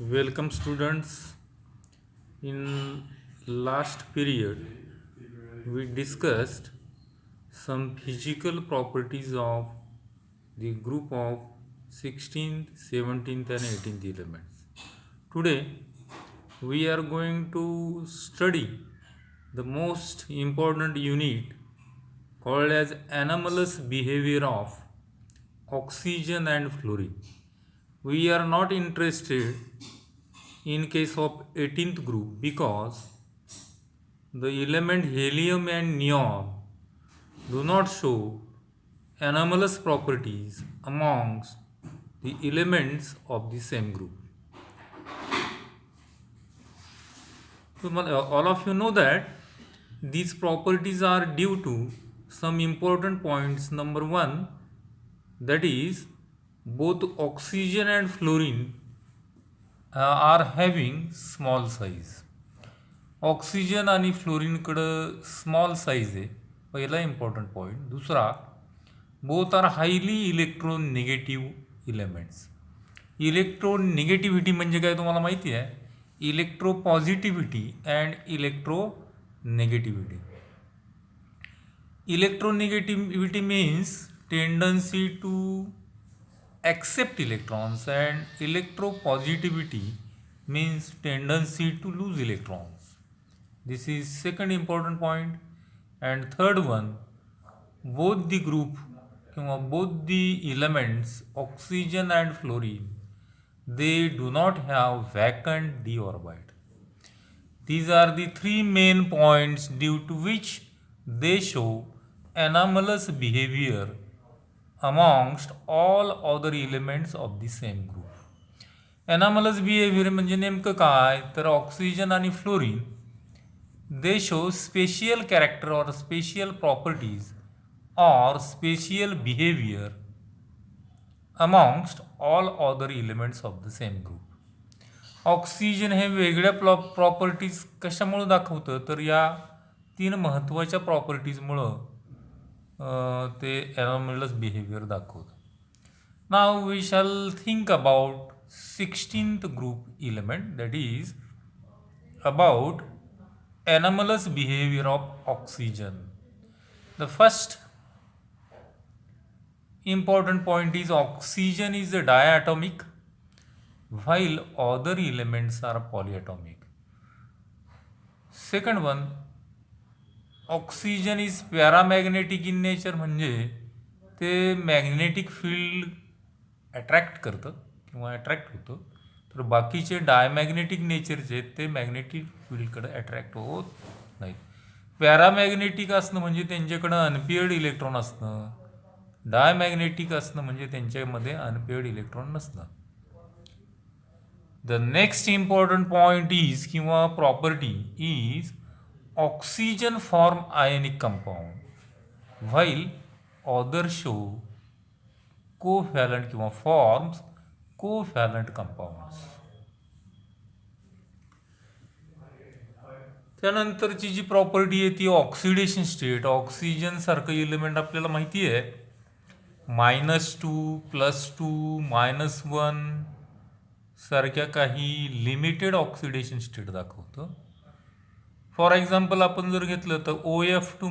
Welcome students. In last period we discussed some physical properties of the group of 16th, 17th and 18th elements. Today we are going to study the most important unit called as anomalous behavior of oxygen and fluorine. We are not interested in case of 18th group because the element helium and neon do not show anomalous properties amongst the elements of the same group. So, all of you know that these properties are due to some important points. Number one, that is, both oxygen and fluorine are having small size. Oxygen आणि फ्लोरीनकडं small size आहे, पहिला important point. दुसरा, both are highly electron negative elements. Electron negativity म्हणजे काय तुम्हाला माहिती आहे? Electro positivity and electro negativity. Electronegativity means tendency to accept electrons and electropositivity means tendency to lose electrons. This is second important point. And third one, both the group both the elements oxygen and fluorine, they do not have vacant d orbit. These are the three main points due to which they show anomalous behavior amongst all other elements of the same group. Anomalous behavior म्हणजे नेमकं काय? तर oxygen आणि fluorine they show special character or special properties or special behavior amongst all other elements of the same group. Oxygen हे वेगळ्या properties कशामुळे दाखवतं? तर या तीन महत्त्वाच्या प्रॉपर्टीजमुळं ते anomalous behavior दाखवतं. Now we shall think about 16th group element, that is about anomalous behavior of oxygen. The first important point is oxygen is a diatomic while other elements are polyatomic. Second one, oxygen is paramagnetic in nature, म्हणजे ते magnetic field attract करतं किंवा attract होतं. तर बाकीचे diamagnetic नेचरचे ते magnetic फील्डकडे attract होत नाहीत. पॅरामॅग्नेटिक असणं म्हणजे त्यांच्याकडं अनपेअर्ड इलेक्ट्रॉन असणं, डायमॅग्नेटिक असणं म्हणजे त्यांच्यामध्ये अनपेअर्ड इलेक्ट्रॉन नसणं. The next important point is किंवा property is oxygen form ionic compound while other show covalent किंवा forms covalent compounds. त्यानंतरची जी प्रॉपर्टी आहे ती ऑक्सिडेशन स्टेट. ऑक्सिजन सारखं एलिमेंट आपल्याला माहिती आहे -2, +2, -1 सारख्या काही लिमिटेड ऑक्सिडेशन स्टेट दाखवतं. फॉर एक्झाम्पल आपण जर घेतलं तर OF2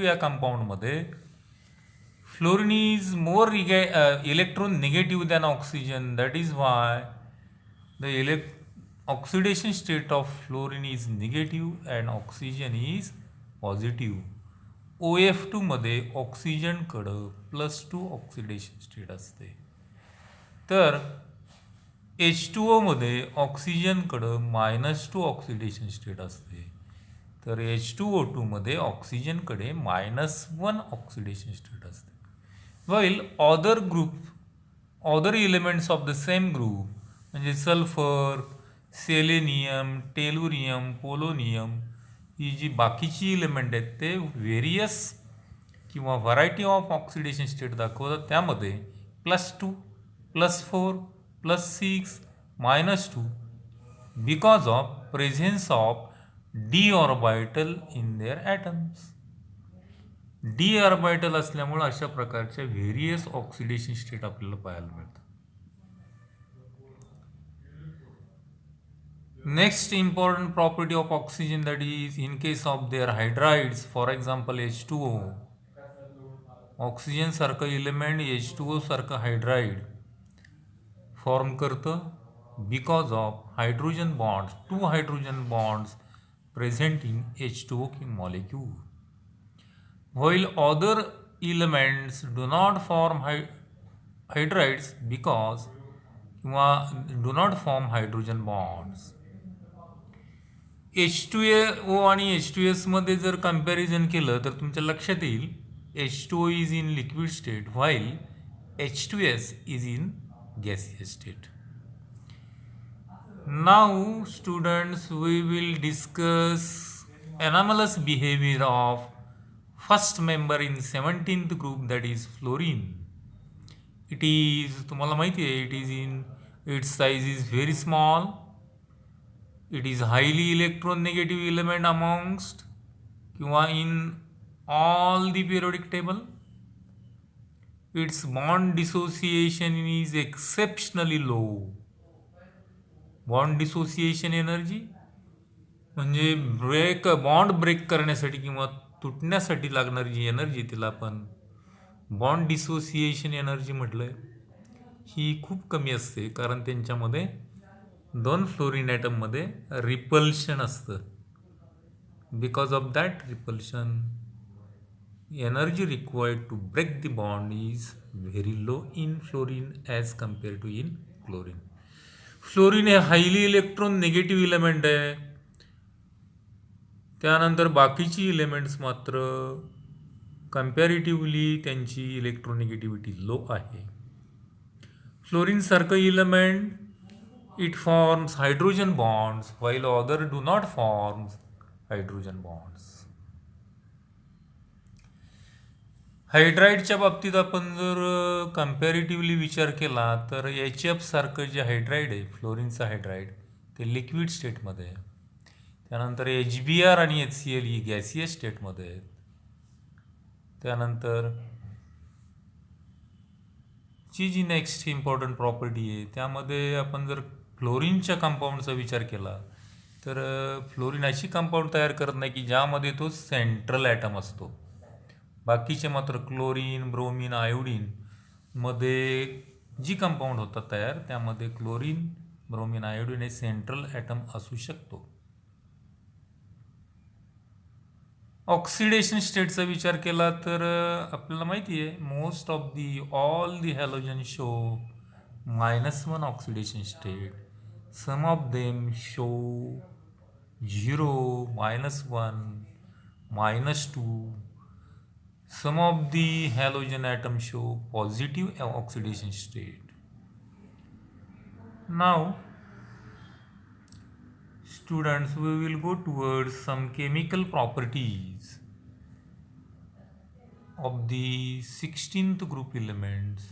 या कंपाऊंडमध्ये fluorine is more electronegative than oxygen. That is why the oxidation state of fluorine is negative and oxygen is positive. OF2 मध्ये ऑक्सिजनकडं +2 ऑक्सिडेशन स्टेट असते, तर H2O मध्ये ऑक्सिजनकडं -2 ऑक्सिडेशन स्टेट असते, तर H2O2 मध्ये ऑक्सिजनकडे -1 ऑक्सिडेशन स्टेट असते. वाईल other elements of the same group म्हणजे sulphur, selenium, tellurium, polonium ही जी बाकीची एलिमेंट आहेत ते व्हेरियस किंवा व्हरायटी ऑफ ऑक्सिडेशन स्टेट दाखवतात. त्यामध्ये +2, +4, +6, -2 because of presence of d orbital in their atoms. d orbital असल्यामुळे अशा प्रकारच्या व्हेरियस ऑक्सिडेशन स्टेट आपल्याला पाहायला मिळतात. Next important property of oxygen, that is in case of their hydrides, for example H2O, oxygen सारखं element H2O सारखं hydride form करतं because of hydrogen bonds, 2 hydrogen bonds present in H2O molecule. While other elements do not form hydrides because किंवा do not form hydrogen bonds. H2O आणि H2S मध्ये जर comparison केलं तर तुमच्या लक्षात येईल H2O is in liquid state while H2S is in gaseous state. Now students, we will discuss anomalous behavior of first member in 17th group, that is fluorine. It is, तुम्हाला माहिती आहे, it is in, its size is very small. It is highly electronegative element amongst किंवा in all the periodic table. Its bond dissociation is exceptionally low. Bond dissociation energy म्हणजे bond break करण्यासाठी किंवा तुटण्यासाठी लागणारी जी energy, तिला आपण bond dissociation energy म्हटलंय, ही खूप कमी असते. कारण त्यांच्यामध्ये 2 फ्लोरीन ॲटममध्ये रिपल्शन असतं. Because of that repulsion, energy required to break the bond is very low in fluorine as compare to in chlorine. Fluorine हे हायली इलेक्ट्रॉन निगेटिव्ह इलेमेंट आहे. त्यानंतर बाकीची इलेमेंट्स मात्र कम्पॅरेटिव्हली त्यांची इलेक्ट्रोनिगेटिव्हिटी लो आहे. फ्लोरीन सारखं element, it forms hydrogen bonds while other do not form hydrogen bonds. हायड्राईडच्या बाबतीत आपण जर कम्पॅरेटिव्हली विचार केला तर HF सारखं जे हायड्राईड आहे, फ्लोरीनचं हायड्राईड, ते लिक्विड स्टेटमध्ये आहे. त्यानंतर HBr आणि HCl ही गॅसियस स्टेटमध्ये आहेत. त्यानंतर ची जी नेक्स्ट इम्पॉर्टंट प्रॉपर्टी आहे, त्यामध्ये आपण जर फ्लोरीनच्या कंपाऊंडचा विचार केला तर फ्लोरीन अशी कंपाऊंड तयार करत नाही की ज्यामध्ये तो सेंट्रल ॲटम असतो. बाकीचे मात्र क्लोरीन, ब्रोमीन, आयोडीन मध्ये जी कंपाऊंड होतात तयार, त्यामध्ये क्लोरीन, ब्रोमीन, आयोडीन हे सेंट्रल ॲटम असू शकतो. ऑक्सिडेशन स्टेटचा विचार केला तर आपल्याला माहिती आहे, most of the all the halogen show -1 oxidation state. Some of them show 0, -1, -2. Some of the halogen atoms show positive oxidation state. Now students, we will go towards some chemical properties of the 16th group elements.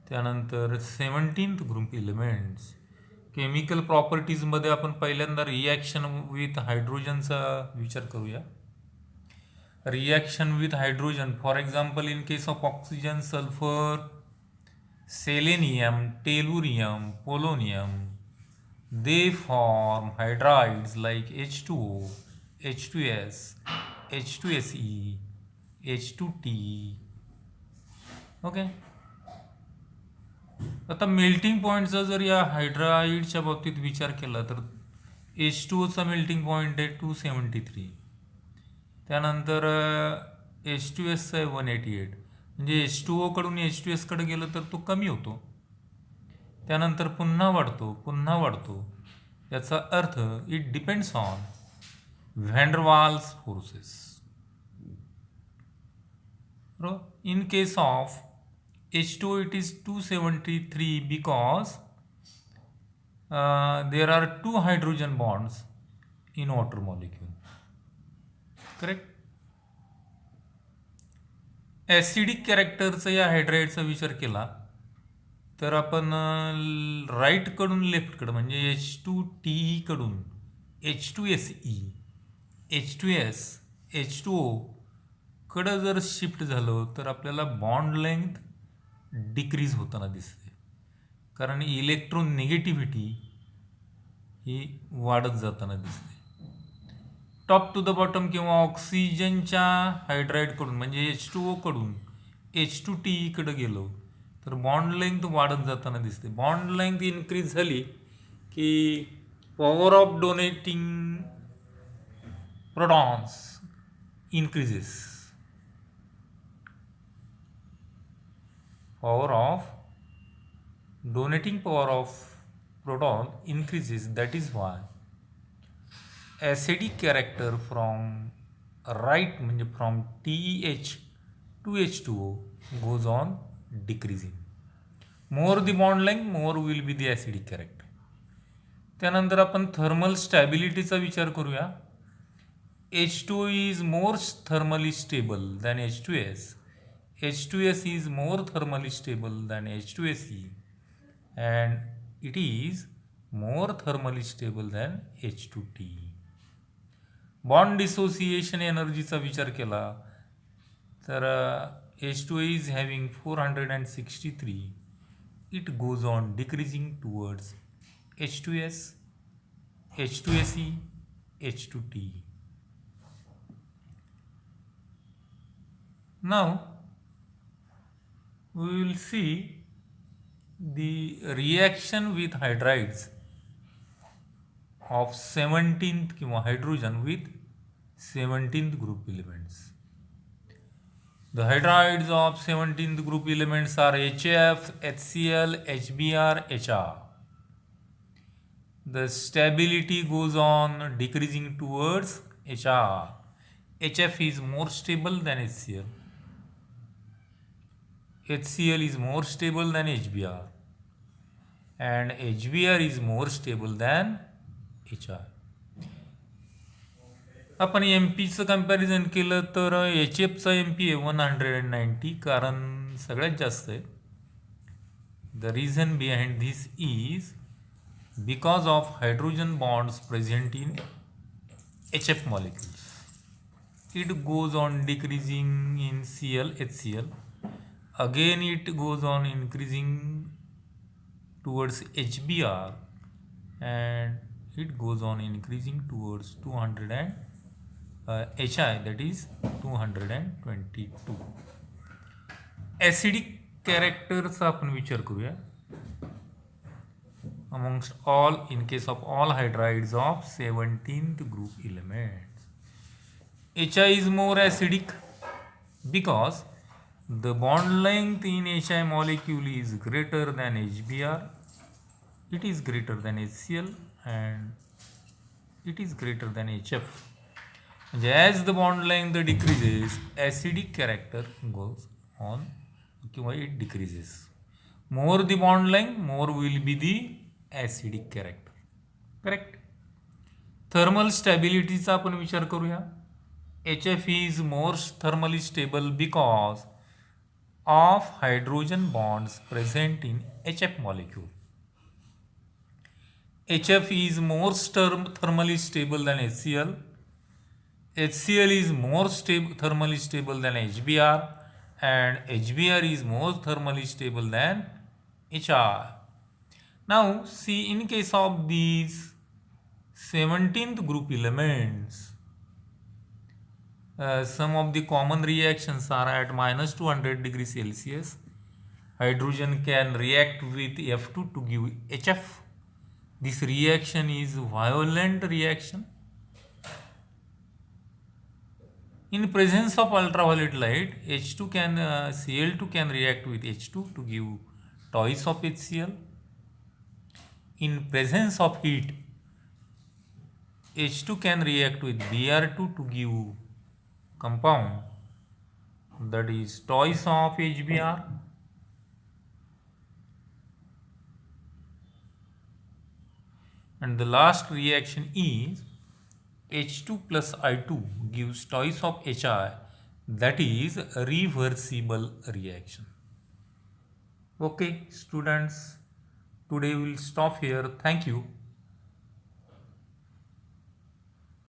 त्यानंतर 17th group elements. Chemical प्रॉपर्टीजमध्ये आपण पहिल्यांदा reaction with हायड्रोजनचा विचार करूया. Reaction with hydrogen, for example in case of oxygen, sulphur, selenium, tellurium, polonium, they form hydrides like H2O, H2S, H2SE, H2T. Okay. आता melting पॉईंटचा जर या हायड्राईडच्या बाबतीत विचार केला तर H2Oचा मेल्टिंग पॉईंट आहे 273. त्यानंतर H2Sचा आहे 188. म्हणजे H2O कडून H2S कडे गेलं तर तो कमी होतो, त्यानंतर पुन्हा वाढतो. याचा अर्थ it depends on van der Waals forces. In case of H2O it is 273 because there are 2 hydrogen bonds in water molecule. Correct? Acidic कॅरेक्टरचा या हायड्राईडचा विचार केला तर आपण राईटकडून लेफ्टकडं म्हणजे H2TE कडून H2SE, H2S, H2O कडं जर शिफ्ट झालो तर आपल्याला बॉन्ड लेंथ डिक्रीज होताना दिसते. कारण इलेक्ट्रोनिगेटिव्हिटी ही वाढत जाताना दिसते. टॉप टू द बॉटम किंवा ऑक्सिजनच्या हायड्राईडकडून म्हणजे H2O कडून H2T इकडे गेलो तर बॉन्ड लेंथ वाढत जाताना दिसते. बॉन्ड लेंथ इन्क्रीज झाली की power of donating protons increases. Power of donating power of proton increases. That is why acidic character from right म्हणजे from TEH to H2O goes on decreasing. More the bond length, more will be the acidic character. त्यानंतर आपण thermal स्टॅबिलिटीचा विचार करूया. H2O is more thermally stable than H2S. H2S is more thermally stable than H2SE and it is more thermally stable than H2T. Bond dissociation एनर्जीचा विचार केला तर H2O is having 463. It goes on decreasing towards H2S, H2SE, H2T. Now we will see the reaction with hydrides of 17th किंवा hydrogen with 17th group elements. The hydrides of 17th group elements are HF, HCl, HBr, HR. The stability goes on decreasing towards HR. HF is more stable than HCl. HCl is more stable than HBr and HBr is more stable than HR. आपण MPचं comparison केलं तर HFचा MP आहे 190 कारण सगळ्यात जास्त आहे. The reason behind this is because of hydrogen bonds present in HF molecules. It goes on decreasing in Cl, HCl. Again it goes on increasing towards HBr and it goes on increasing towards 200 and HI, that is 222. Acidic characters आपण विचार करूया. Amongst all, in case of all hydrides of 17th group elements, HI is more acidic because the bond length in HI molecule is greater than HBr, it is greater than HCl and it is greater than HF. As the bond length decreases, acidic character goes on किंवा it decreases. More the bond length, more will be the acidic character. Correct? Thermal stability चा आपण विचार करूया. HF is more thermally stable because of hydrogen bonds present in HF molecule. HF is more thermally stable than HCl. HCl is more thermally stable than HBr and HBr is more thermally stable than HR. Now see, in case of these 17th group elements, some of the common reactions are at minus 200 degrees Celsius. Hydrogen can react with F2 to give HF. This reaction is violent reaction. In presence of ultraviolet light, Cl2 can react with H2 to give twice of HCl. In presence of heat, H2 can react with Br2 to give compound that is twice of HBr. And the last reaction is H2 plus I2 gives twice of HI, that is a reversible reaction. Okay students, today we will stop here. Thank you.